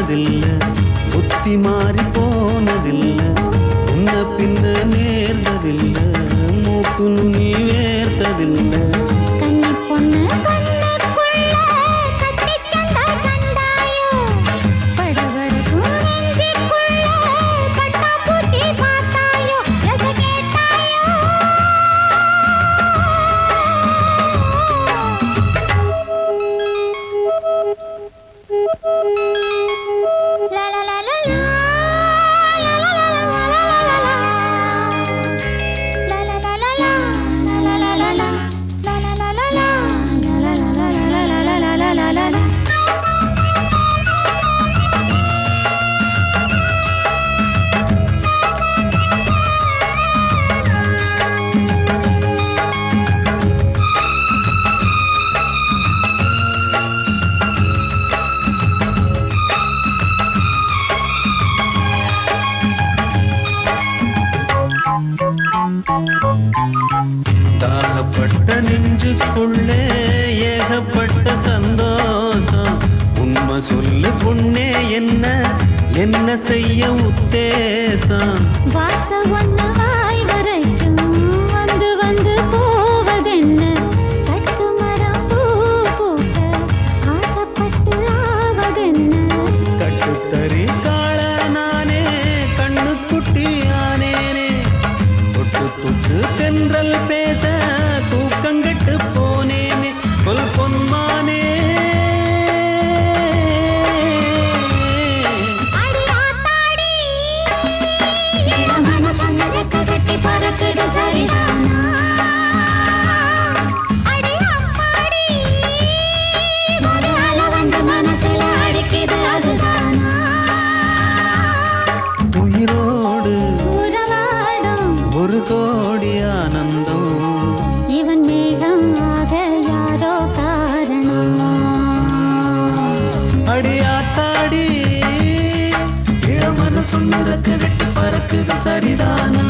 ஆனதில்ல, புத்தி மாறி போனதில்ல, முன்ன பின்ன நேர்ந்ததில்ல, மூக்கு நுனி வேர்த்ததில்ல. கன்னி பொண்ணு கண்ணுக்குள்ள கட்டிச் சண்டை கண்டாயோ, படபடக்கும் நெஞ்சுக்குள்ள பட்டாம்பூச்சி பார்த்தாயோ, ரச கேட்டாயோ. தாகப்பட்ட நெஞ்சுக்குள்ளே ஏகப்பட்ட சந்தோஷம். உண்மை சொல்லு பொண்ணே, என்ன செய்ய உத்தேசம்? வார்த்தை ஒண்ணு வாய் வரைக்கும் வந்து வந்து போவதென்ன, கட்டு மரம் பூ பூக்க ஆசைப்பட்டு ஆவதென்ன. கட்டுத்தறி காள நானே, கண்ணுக்குட்டி ஆனேனே, தொட்டு தொட்டு தென்றல் பேச தூக்கங்கெட்டு போனேனே, சொல் பொன்மானே. அடி ஆத்தாடி, என் மனசு ரெக்க கட்டி பறக்குது சரிதானா? அடி அம்மாடி, ஒரு அலை வந்து மனசுல அடிக்குது அதுதானா? உயிரோடு உறவாடும் ஒரு கோடி ஆனந்தம், இவன் மேகம் ஆக யாரோ காரணம். அடியாத்தாடி இளமன சொன்னிறக்க வெட்டி பறக்குது சரிதானா?